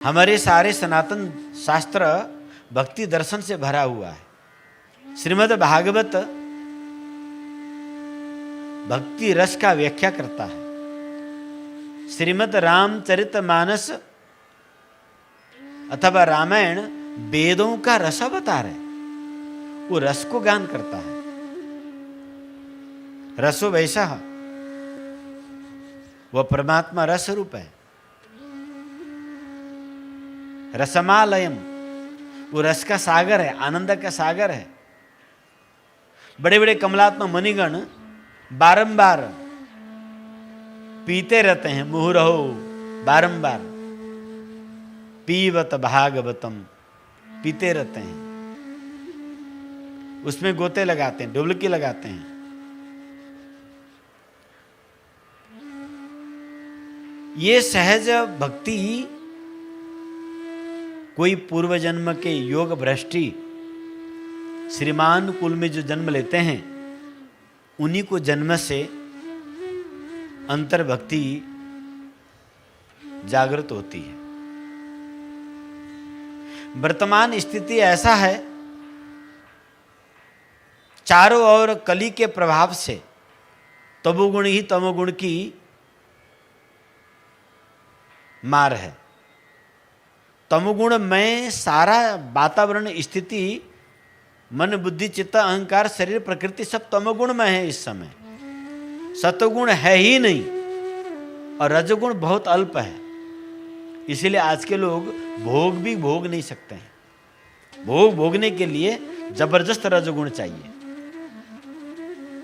हमारे सारे सनातन शास्त्र भक्ति दर्शन से भरा हुआ है। श्रीमद् भागवत भक्ति रस का व्याख्या करता है। श्रीमद् रामचरितमानस अथवा रामायण वेदों का रस अवतार है, वो रस को गान करता है। रसो वैसा वह परमात्मा रस रूप है। रसमालयम, वो रस का सागर है, आनंद का सागर है। बड़े बड़े कमलात्मा मणिगण बारंबार पीते रहते हैं, मुहुरहो बारंबार पीवत भागवतम, पीते रहते हैं, उसमें गोते लगाते हैं, डुबकी लगाते हैं। ये सहज भक्ति कोई पूर्व जन्म के योग भ्रष्टी श्रीमान कुल में जो जन्म लेते हैं उन्हीं को जन्म से अंतर्भक्ति जागृत होती है। वर्तमान स्थिति ऐसा है, चारों ओर कली के प्रभाव से तमोगुण ही तमोगुण की मार है। तमोगुण में सारा वातावरण, स्थिति, मन बुद्धि चित्त अहंकार शरीर प्रकृति सब तमोगुण में है इस समय। सतोगुण है ही नहीं और रजोगुण बहुत अल्प है। इसीलिए आज के लोग भोग भी भोग नहीं सकते हैं। भोग भोगने के लिए जबरदस्त रजोगुण चाहिए।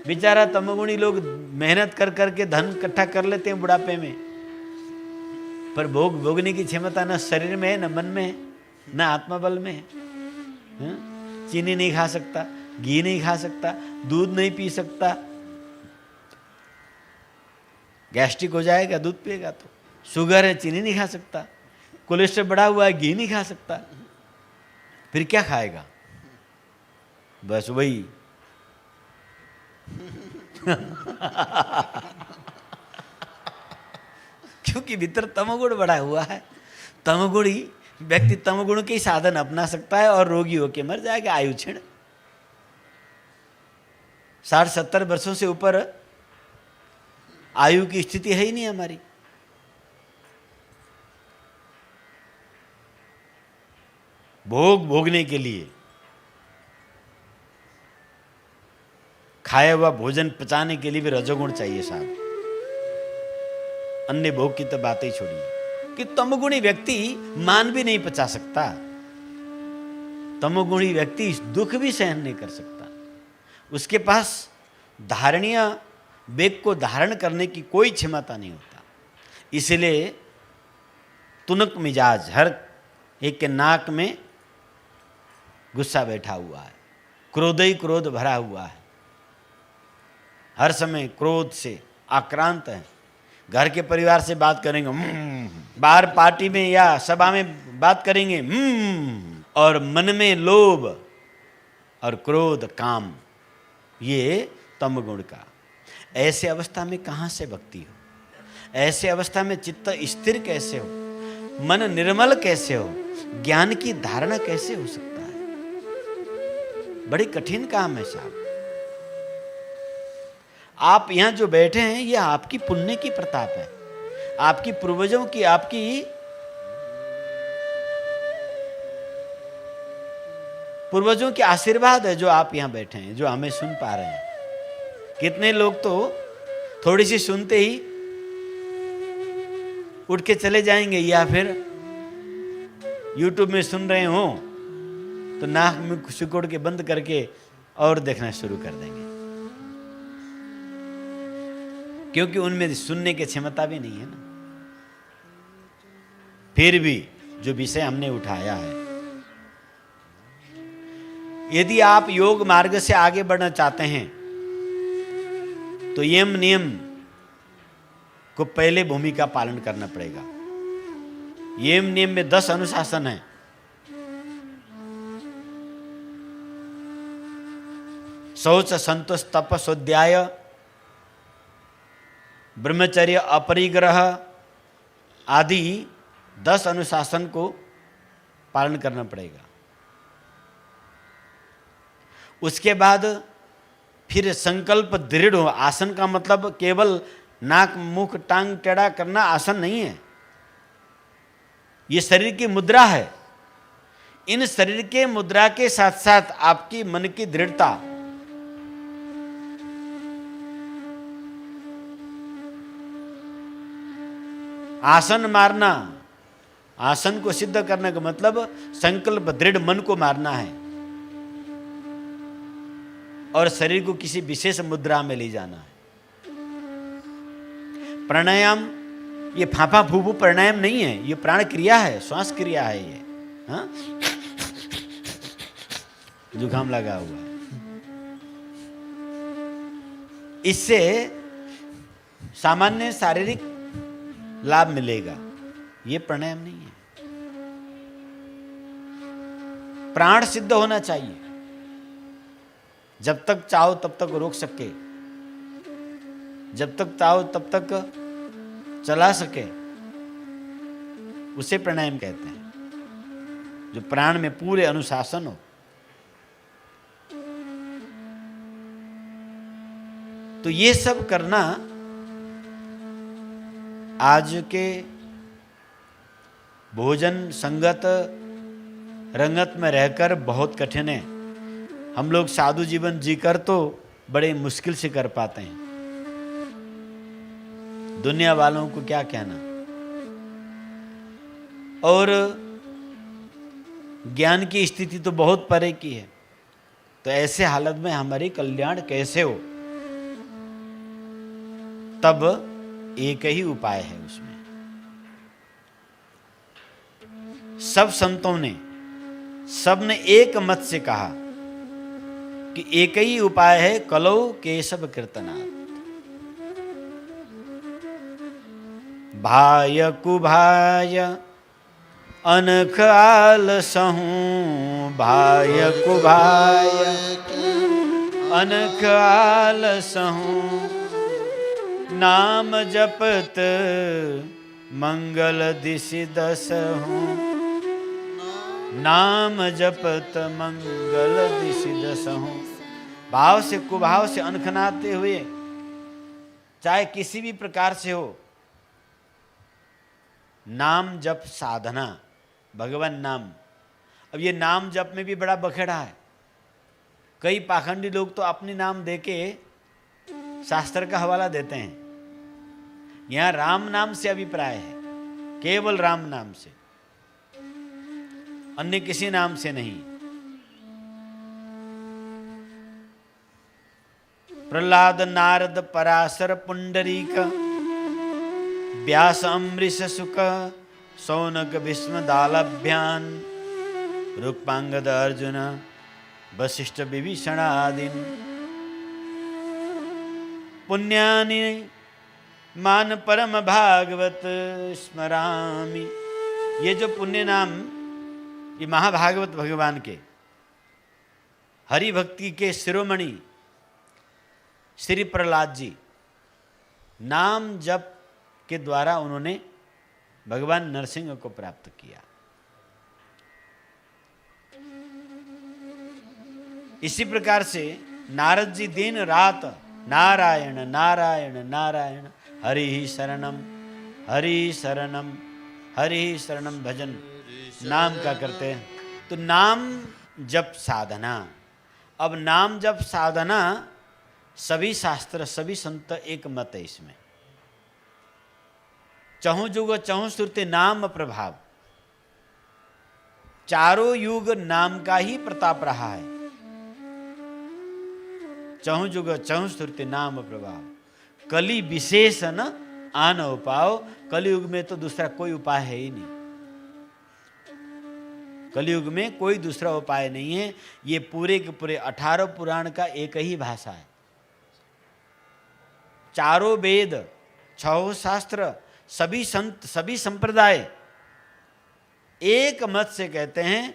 बेचारा तमोगुणी लोग मेहनत कर करके धन इकट्ठा कर लेते हैं बुढ़ापे में, पर भोग भोगने की क्षमता न शरीर में है, न मन में है, न आत्मबल में है। चीनी नहीं खा सकता, घी नहीं खा सकता, दूध नहीं पी सकता, गैस्ट्रिक हो जाएगा दूध पिएगा तो। शुगर है, चीनी नहीं खा सकता, कोलेस्ट्रॉल बढ़ा हुआ है, घी नहीं खा सकता, फिर क्या खाएगा? बस वही क्योंकि भीतर तमोगुण बढ़ा हुआ है। तमोगुणी व्यक्ति तमोगुण के साधन अपना सकता है और रोगी होकर मर जाएगा। आयु क्षीण, 60-70 वर्षों से ऊपर आयु की स्थिति है ही नहीं हमारी। भोग भोगने के लिए, खाया हुआ भोजन पचाने के लिए भी रजोगुण चाहिए साहब। अन्य भोग की तो बात ही छोड़िए कि तमोगुणी व्यक्ति मान भी नहीं पचा सकता। तमोगुणी व्यक्ति दुख भी सहन नहीं कर सकता। उसके पास धारणीय वेग को धारण करने की कोई क्षमता नहीं होता। इसलिए तुनक मिजाज, हर एक के नाक में गुस्सा बैठा हुआ है, क्रोध ही क्रोध भरा हुआ है, हर समय क्रोध से आक्रांत है। घर के परिवार से बात करेंगे बाहर पार्टी में या सभा में बात करेंगे और मन में लोभ और क्रोध काम, ये तमगुण का। ऐसे अवस्था में कहाँ से भक्ति हो? ऐसे अवस्था में चित्त स्थिर कैसे हो? मन निर्मल कैसे हो? ज्ञान की धारणा कैसे हो सकता है? बड़ी कठिन काम है साहब। आप यहां जो बैठे हैं यह आपकी पुण्य की प्रताप है, आपकी पूर्वजों की, आपकी पूर्वजों के आशीर्वाद है जो आप यहां बैठे हैं, जो हमें सुन पा रहे हैं। कितने लोग तो थोड़ी सी सुनते ही उठ के चले जाएंगे, या फिर YouTube में सुन रहे हो तो नाक में सिकोड़ के बंद करके और देखना शुरू कर देंगे, क्योंकि उनमें सुनने की क्षमता भी नहीं है ना। फिर भी जो विषय हमने उठाया है, यदि आप योग मार्ग से आगे बढ़ना चाहते हैं तो यम नियम को पहले भूमि का पालन करना पड़ेगा। यम नियम में 10 अनुशासन है। शौच, संतोष, तप, स्वाध्याय, ब्रह्मचर्य, अपरिग्रह आदि 10 अनुशासन को पालन करना पड़ेगा। उसके बाद फिर संकल्प दृढ़ हो। आसन का मतलब केवल नाक मुख टांग टेढ़ा करना आसन नहीं है, ये शरीर की मुद्रा है। इन शरीर के मुद्रा के साथ साथ आपकी मन की दृढ़ता, आसन मारना, आसन को सिद्ध करने का मतलब संकल्प दृढ़ मन को मारना है और शरीर को किसी विशेष मुद्रा में ले जाना है। प्राणायाम ये फाफा फूफू प्राणायाम नहीं है, ये प्राण क्रिया है, श्वास क्रिया है ये। हाँ, जुकाम लगा हुआ है, इससे सामान्य शारीरिक लाभ मिलेगा, ये प्राणायाम नहीं है। प्राण सिद्ध होना चाहिए, जब तक चाहो तब तक रोक सके, जब तक चाहो तब तक चला सके, उसे प्राणायाम कहते हैं, जो प्राण में पूरे अनुशासन हो। तो ये सब करना आज के भोजन संगत रंगत में रहकर बहुत कठिन है। हम लोग साधु जीवन जीकर तो बड़े मुश्किल से कर पाते हैं, दुनिया वालों को क्या कहना। और ज्ञान की स्थिति तो बहुत परे की है, तो ऐसे हालत में हमारी कल्याण कैसे हो, तब एक ही उपाय है उसमें। सब संतों ने, सबने एक मत से कहा कि एक ही उपाय है, कलौ केशव कीर्तनात्। भाय कुभाय अनख आलसहूँ, भाय कुभाय अनख आलसहूँ, नाम जपत मंगल दिशि दसहूँ, नाम जपत मंगल दिशि दसहूँ। भाव से कुभाव से अनखनाते हुए, चाहे किसी भी प्रकार से हो, नाम जप साधना, भगवान नाम। अब ये नाम जप में भी बड़ा बखेड़ा है। कई पाखंडी लोग तो अपनी नाम देके शास्त्र का हवाला देते हैं। यहां राम नाम से अभिप्राय है, केवल राम नाम से, अन्य किसी नाम से नहीं। प्रहलाद नारद पराशर पुंडरीक व्यास अम्बरीश सुक सौनक भीष्म दालभ्यान रुक्मांगद अर्जुन वशिष्ठ विभीषण आदि पुण्यानि मान परम भागवत स्मरामि। ये जो पुण्य नाम, ये महाभागवत भगवान के हरि भक्ति के शिरोमणि श्री प्रहलाद जी, नाम जप के द्वारा उन्होंने भगवान नरसिंह को प्राप्त किया। इसी प्रकार से नारद जी दिन रात नारायण नारायण नारायण हरि शरणम हरि शरणम हरि शरणम भजन नाम का करते हैं। तो नाम जप साधना, अब नाम जप साधना सभी शास्त्र सभी संत एक मत है इसमें। चहुं जुग चहुं श्रुति नाम प्रभाव, चारों युग नाम का ही प्रताप रहा है। चहुं जुग चहुं श्रुति नाम प्रभाव, कली विशेष न आन उपाय। कलयुग में तो दूसरा कोई उपाय है ही नहीं, कलयुग में कोई दूसरा उपाय नहीं है। ये पूरे के पूरे 18 पुराण का एक ही भाषा है। चारों वेद, 6 शास्त्र, सभी संत सभी संप्रदाय एक मत से कहते हैं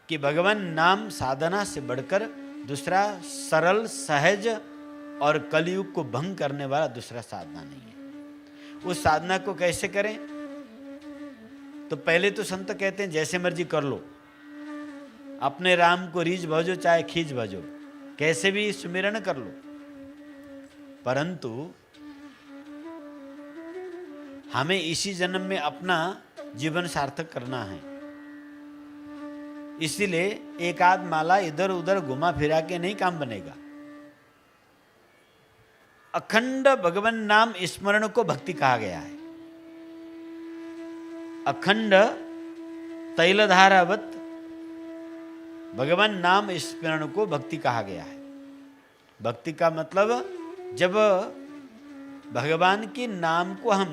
कि भगवान नाम साधना से बढ़कर दूसरा सरल सहज और कलयुग को भंग करने वाला दूसरा साधना नहीं है। उस साधना को कैसे करें? तो पहले तो संत कहते हैं जैसे मर्जी कर लो, अपने राम को रीझ भजो चाहे खींच भजो, कैसे भी सुमिरन कर लो, परंतु हमें इसी जन्म में अपना जीवन सार्थक करना है। इसीलिए एक आध माला इधर उधर घुमा फिरा के नहीं काम बनेगा। अखंड भगवान नाम स्मरण को भक्ति कहा गया है। अखंड तैलधारावत भगवान नाम स्मरण को भक्ति कहा गया है। भक्ति का मतलब जब भगवान के नाम को हम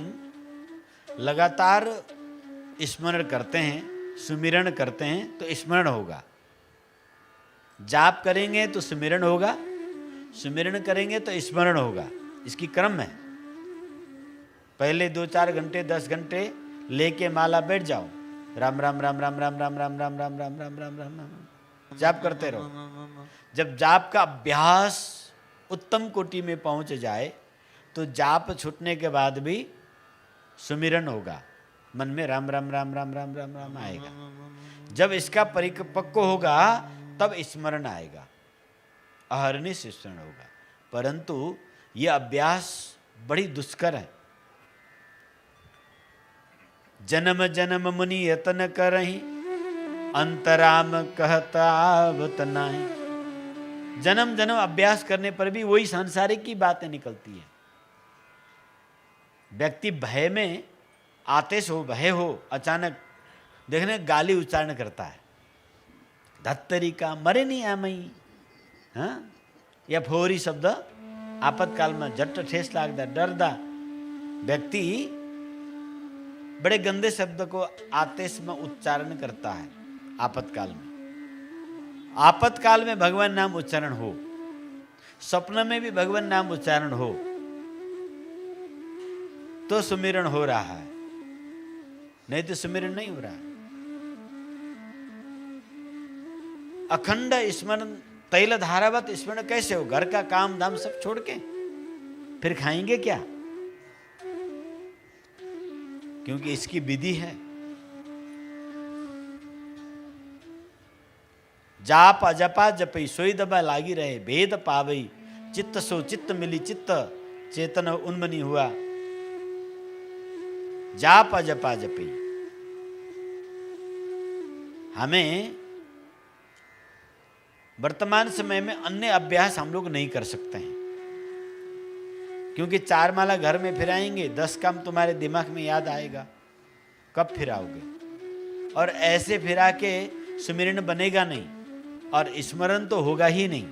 लगातार स्मरण करते हैं, सुमिरन करते हैं तो स्मरण होगा। जाप करेंगे तो सुमिरन होगा, सुमिरन करेंगे तो स्मरण होगा। इसकी क्रम है। पहले 2-4 घंटे 10 घंटे लेके माला बैठ जाओ, राम राम राम राम राम राम राम राम राम राम राम राम राम राम जाप करते रहो। जब जाप का अभ्यास उत्तम कोटि में पहुंच जाए तो जाप छूटने के बाद भी सुमिरन होगा, मन में राम राम राम राम राम राम राम आएगा। जब इसका परिपक्व होगा तब स्मरण आएगा, अहर्निश स्मरण होगा। परंतु यह अभ्यास बड़ी दुष्कर है। जन्म जन्म मुनि यतन करहि, अंतराम कहतावत नाही। जन्म जन्म अभ्यास करने पर भी वही सांसारिक की बातें निकलती है। व्यक्ति भय में आतिश हो, भय हो, अचानक देखने गाली उच्चारण करता है, धत्तरी का मरे नहीं आमई, हाँ, या फोरी शब्द आपतकाल में झट ठेस लागदा, डरदा व्यक्ति बड़े गंदे शब्द को आतिश में उच्चारण करता है। आपतकाल में, आपतकाल में भगवान नाम उच्चारण हो, स्वप्न में भी भगवान नाम उच्चारण हो तो सुमिरन हो रहा है, नहीं तो सुमिरन नहीं हो रहा है। अखंड स्मरण तैल धारावत स्मरण कैसे हो? घर का काम धाम सब छोड़ के फिर खाएंगे क्या? क्योंकि इसकी विधि है। जाप अजपा जपई सोई दबा लागी रहे, भेद पावई चित्त सो चित्त मिली चित्त चेतन उन्मनी हुआ। जाप अजपा जपई। हमें वर्तमान समय में अन्य अभ्यास हम लोग नहीं कर सकते हैं, क्योंकि 4 माला घर में फिराएंगे, 10 काम तुम्हारे दिमाग में याद आएगा, कब फिराओगे? और ऐसे फिरा के सुमिरन बनेगा नहीं और स्मरण तो होगा ही नहीं।